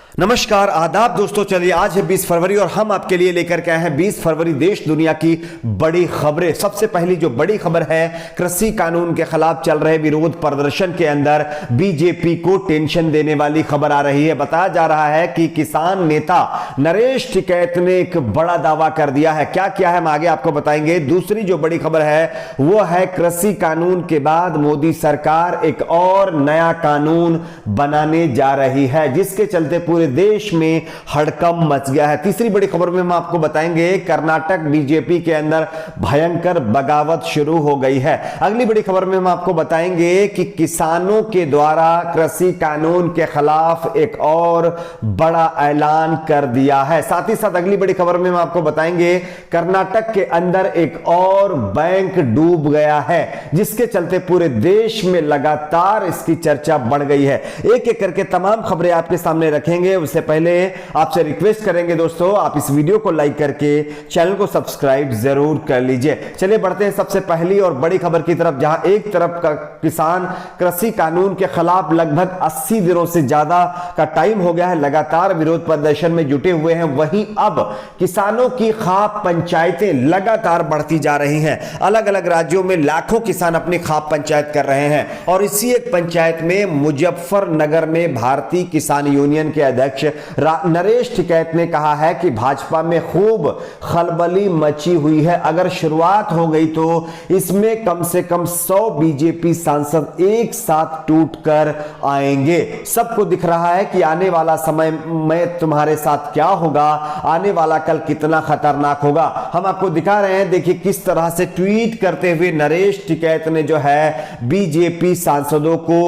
नमस्कार आदाब दोस्तों, चलिए आज है 20 फरवरी और हम आपके लिए लेकर के आए हैं 20 फरवरी देश दुनिया की बड़ी खबरें। सबसे पहली जो बड़ी खबर है, कृषि कानून के खिलाफ चल रहे विरोध प्रदर्शन के अंदर बीजेपी को टेंशन देने वाली खबर आ रही है। बताया जा रहा है कि किसान नेता नरेश टिकैत ने एक बड़ा दावा कर दिया है। क्या किया है हम आगे आपको बताएंगे। दूसरी जो बड़ी खबर है वो है कृषि कानून के बाद मोदी सरकार एक और नया कानून बनाने जा रही है, जिसके चलते पूरे देश में हड़कंप मच गया है। तीसरी बड़ी खबर में हम आपको बताएंगे कर्नाटक बीजेपी के अंदर भयंकर बगावत शुरू हो गई है। अगली बड़ी खबर में हम आपको बताएंगे कि किसानों के द्वारा कृषि कानून के खिलाफ एक और बड़ा ऐलान कर दिया है। साथ ही साथ अगली बड़ी खबर में हम आपको बताएंगे कर्नाटक के अंदर एक और बैंक डूब गया है, जिसके चलते पूरे देश में लगातार इसकी चर्चा बढ़ गई है। एक एक करके तमाम खबरें आपके सामने रखेंगे। उससे पहले आपसे रिक्वेस्ट करेंगे दोस्तों, आप इस वीडियो को लाइक करके चैनल को सब्सक्राइब जरूर कर लीजिए। चलिए बढ़ते हैं सबसे पहली और बड़ी खबर की तरफ, जहां एक तरफ का किसान कृषि कानून के खिलाफ लगभग 80 दिनों से ज्यादा का टाइम हो गया है, लगातार विरोध प्रदर्शन में जुटे हुए हैं। वहीं अब किसानों की खाप पंचायतें लगातार बढ़ती जा रही हैं। अलग अलग राज्यों में लाखों किसान अपनी खाप पंचायत कर रहे हैं और इसी एक पंचायत में मुजफ्फरनगर में भारतीय किसान यूनियन के अध्यक्ष नरेश टिकैत ने कहा है कि भाजपा में खूब खलबली मची हुई है। अगर शुरुआत हो गई तो इसमें कम से कम 100 बीजेपी सांसद एक साथ टूटकर आएंगे। सबको दिख रहा है कि आने वाला समय में तुम्हारे साथ क्या होगा, आने वाला कल कितना खतरनाक होगा। हम आपको दिखा रहे हैं, देखिए किस तरह से ट्वीट करते हुए नरेश टिकैत ने जो है बीजेपी सांसदों को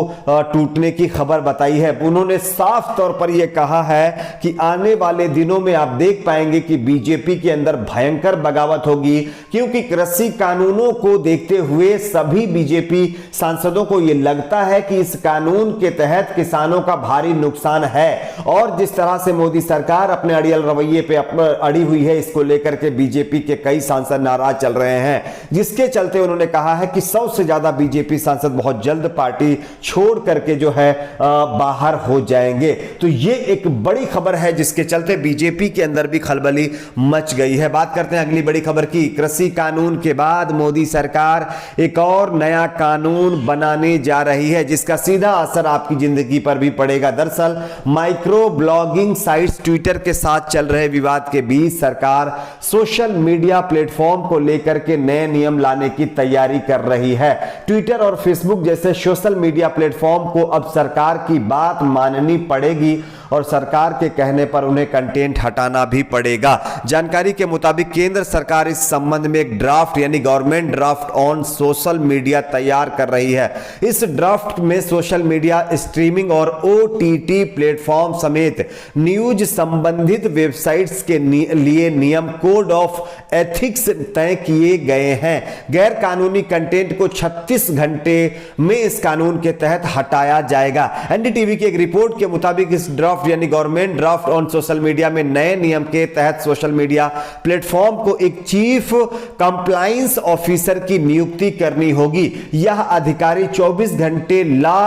टूटने की खबर बताई है। उन्होंने साफ तौर पर यह कहा है कि आने वाले दिनों में आप देख पाएंगे कि बीजेपी के अंदर भयंकर बगावत होगी, क्योंकि कृषि कानूनों को देखते हुए सभी बीजेपी सांसदों को यह लगता है कि इस कानून के तहत किसानों का भारी नुकसान है। और जिस तरह से मोदी सरकार अपने अड़ियल रवैये पे अड़ी हुई है, इसको लेकर के बीजेपी के कई सांसद नाराज चल रहे हैं, जिसके चलते उन्होंने कहा है कि 100 से ज्यादा बीजेपी सांसद बहुत जल्द पार्टी छोड़ करके जो है बाहर हो जाएंगे। तो ये एक बड़ी खबर है, जिसके चलते बीजेपी के अंदर भी खलबली मच गई है। बात करते हैं अगली बड़ी खबर की। कृषि कानून के बाद मोदी सरकार एक और नया कानून बनाने जा रही है, जिसका सीधा असर आपकी जिंदगी पर भी पड़ेगा। दरअसल माइक्रो ब्लॉगिंग साइट्स ट्विटर के साथ चल रहे विवाद के बीच सरकार सोशल मीडिया प्लेटफॉर्म को लेकर के नए नियम लाने की तैयारी कर रही है। ट्विटर और फेसबुक जैसे सोशल मीडिया प्लेटफॉर्म को अब सरकार की बात माननी पड़ेगी और सरकार के कहने पर उन्हें कंटेंट हटाना भी पड़ेगा। जानकारी के मुताबिक केंद्र सरकार इस संबंध में एक ड्राफ्ट यानी government draft on social media तैयार कर रही है। इस ड्राफ्ट में सोशल मीडिया स्ट्रीमिंग और ओटीटी प्लेटफॉर्म समेत न्यूज संबंधित वेबसाइट्स के लिए नियम कोड ऑफ एथिक्स तय किए गए हैं। गैर कानूनी कंटेंट को 36 घंटे में इस कानून के तहत हटाया जाएगा। एनडीटीवी की एक रिपोर्ट के मुताबिक इस ड्राफ्ट यानी government draft on social media में नए नियम के तहत सोशल मीडिया प्लेटफॉर्म को एक चीफ कंप्लायंस ऑफिसर की नियुक्ति करनी होगी। यह अधिकारी 24 घंटे लॉ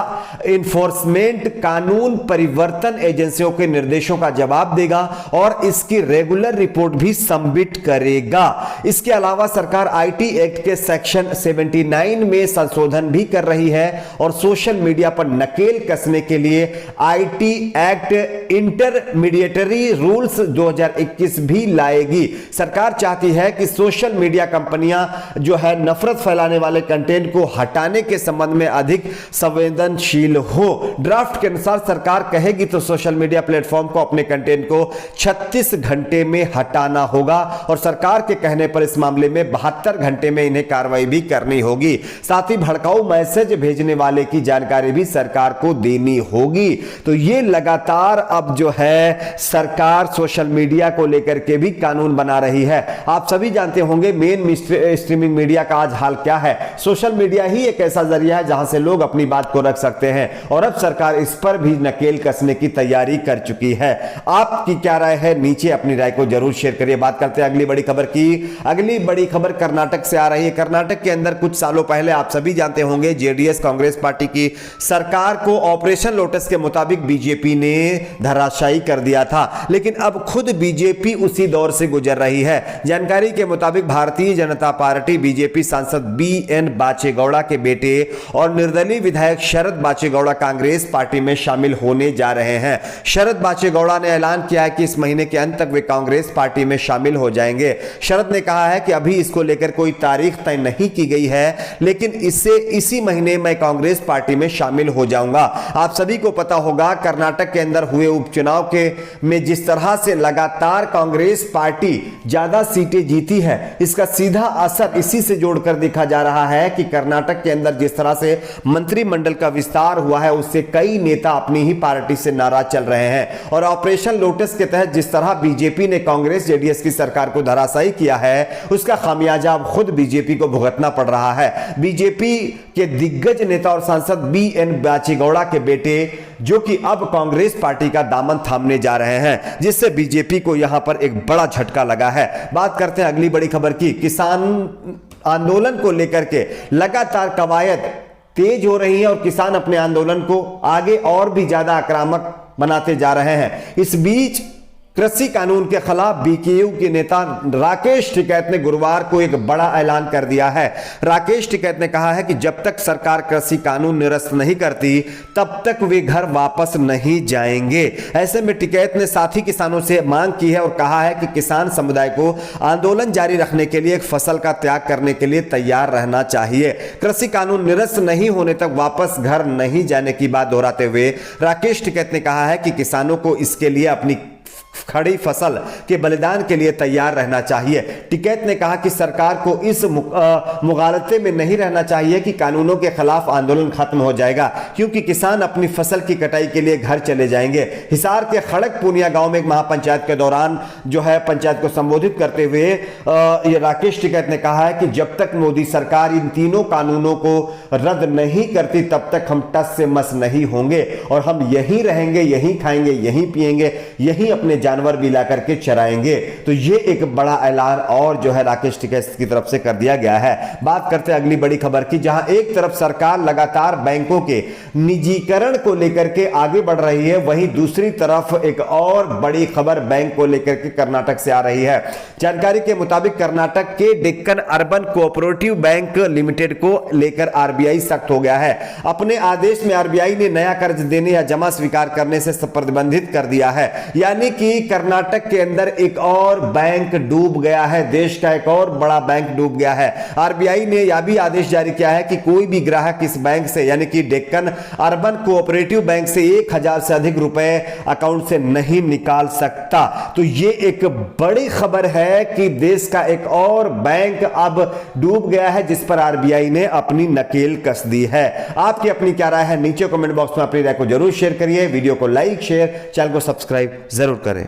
इन्फोर्समेंट कानून परिवर्तन एजेंसियों के निर्देशों का जवाब देगा और इसकी रेगुलर रिपोर्ट भी सबमिट करेगा। इसके अलावा सरकार आईटी एक्ट के सेक्शन 79 में संशोधन भी कर रही है और सोशल मीडिया पर नकेल कसने के लिए आईटी एक्ट इंटरमीडिएटरी रूल्स 2021 भी लाएगी। सरकार चाहती है कि सोशल मीडिया कंपनियां जो है नफरत फैलाने वाले कंटेंट को हटाने के संबंध में अधिक संवेदनशील हो। ड्राफ्ट के अनुसार सरकार कहेगी तो सोशल मीडिया प्लेटफॉर्म को अपने कंटेंट को 36 घंटे में हटाना होगा और सरकार के कहने पर इस मामले में 72 घंटे में इन्हें कार्रवाई भी करनी होगी। साथ ही भड़काऊ मैसेज भेजने वाले की जानकारी भी सरकार को देनी होगी। तो ये लगातार अब जो है सरकार सोशल मीडिया को लेकर के भी कानून बना रही है। आप सभी जानते होंगे मेन स्ट्रीमिंग मीडिया का आज हाल क्या है। सोशल मीडिया ही एक ऐसा जरिया है जहां से लोग अपनी बात को रख सकते हैं और अब सरकार इस पर भी नकेल कसने की तैयारी कर चुकी है। आपकी क्या राय है, नीचे अपनी राय को जरूर शेयर करिए। बात करते हैं अगली बड़ी खबर की। अगली बड़ी खबर कर्नाटक से आ रही है। कर्नाटक के अंदर कुछ सालों पहले आप सभी जानते होंगे जेडीएस कांग्रेस पार्टी की सरकार को ऑपरेशन लोटस के मुताबिक बीजेपी ने धराशायी कर दिया था, लेकिन अब खुद बीजेपी उसी दौर से गुजर रही है। जानकारी के मुताबिक भारतीय जनता पार्टी बीजेपी सांसद BN बाचेगौड़ा के बेटे और निर्दलीय विधायक शरद बाचेगौड़ा कांग्रेस पार्टी में शामिल होने जा रहे हैं। शरद बाचेगौड़ा ने ऐलान किया है कि इस महीने के अंत तक वे कांग्रेस पार्टी में शामिल हो जाएंगे। शरद ने कहा है कि अभी इसको लेकर कोई तारीख तय नहीं की गई है, लेकिन इसी महीने मैं कांग्रेस पार्टी में शामिल हो जाऊंगा। आप सभी को पता होगा कर्नाटक के अंदर हुए उपचुनाव में जिस तरह से लगातार कांग्रेस पार्टी ज्यादा सीटें जीती है, इसका सीधा असर इसी से जोड़कर देखा जा रहा है कि कर्नाटक के अंदर जिस तरह से मंत्रिमंडल का विस्तार हुआ है, उससे कई नेता अपनी ही पार्टी से नाराज चल रहे हैं। और ऑपरेशन लोटस के तहत जिस तरह बीजेपी ने कांग्रेस जेडीएस की सरकार को धराशायी किया है, उसका खामियाजा अब खुद बीजेपी को भुगतना पड़ रहा है। बीजेपी के दिग्गज नेता और सांसद BN बाचेगौड़ा के बेटे जो कि अब कांग्रेस पार्टी का दामन थामने जा रहे हैं, जिससे बीजेपी को यहां पर एक बड़ा झटका लगा है। बात करते हैं अगली बड़ी खबर की। किसान आंदोलन को लेकर के लगातार कवायद तेज हो रही है और किसान अपने आंदोलन को आगे और भी ज्यादा आक्रामक बनाते जा रहे हैं। इस बीच कृषि कानून के खिलाफ BKU के नेता राकेश टिकैत ने गुरुवार को एक बड़ा ऐलान कर दिया है। राकेश टिकैत ने कहा है कि जब तक सरकार कृषि कानून निरस्त नहीं करती, तब तक वे घर वापस नहीं जाएंगे। ऐसे में टिकैत ने साथी किसानों से मांग की है और कहा है कि किसान समुदाय को आंदोलन जारी रखने के लिए एक फसल का त्याग करने के लिए तैयार रहना चाहिए। कृषि कानून निरस्त नहीं होने तक वापस घर नहीं जाने की बात दोहराते हुए राकेश टिकैत ने कहा है कि किसानों को इसके लिए अपनी खड़ी फसल के बलिदान के लिए तैयार रहना चाहिए। टिकैत ने कहा कि सरकार को इस मुगालते में नहीं रहना चाहिए कि कानूनों के खिलाफ आंदोलन खत्म हो जाएगा, क्योंकि किसान अपनी फसल की कटाई के लिए घर चले जाएंगे। हिसार के खड़क पुनिया गांव में एक महापंचायत के दौरान जो है पंचायत को संबोधित करते हुए ये राकेश टिकैत ने कहा है कि जब तक मोदी सरकार इन तीनों कानूनों को रद्द नहीं करती, तब तक हम टस से मस नहीं होंगे और हम यहीं रहेंगे, यहीं खाएंगे, यहीं पिएंगे, यहीं अपने जानवर भी लाकर के चराएंगे। तो ये एक बड़ा ऐलान और जो है राकेश टिकैत की तरफ से कर दिया गया है। बात करते हैं अगली बड़ी खबर की, जहां एक तरफ सरकार लगातार बैंकों के निजीकरण को लेकर के आगे बढ़ रही है, वहीं दूसरी तरफ एक और बड़ी खबर बैंक को लेकर के कर्नाटक से आ रही है। जानकारी के मुताबिक कर्नाटक के Deccan urban cooperative bank limited को लेकर RBI सख्त हो गया है। अपने आदेश में RBI ने नया कर्ज देने या जमा स्वीकार करने से प्रतिबंधित कर दिया है, यानी कि कर्नाटक के अंदर एक और बैंक डूब गया है, देश का एक और बड़ा बैंक डूब गया है। RBI ने यह भी आदेश जारी किया है कि कोई भी ग्राहक इस बैंक से यानी कि डेक्कन अर्बन कोऑपरेटिव बैंक से 1000 से अधिक रुपए अकाउंट से नहीं निकाल सकता। तो ये एक बड़ी खबर है कि देश का एक और बैंक अब डूब गया है, जिस पर RBI ने अपनी नकेल कस दी है। आपकी अपनी क्या राय है, नीचे कमेंट बॉक्स में अपनी राय को जरूर शेयर करिए। वीडियो को लाइक, शेयर, चैनल को सब्सक्राइब जरूर करें।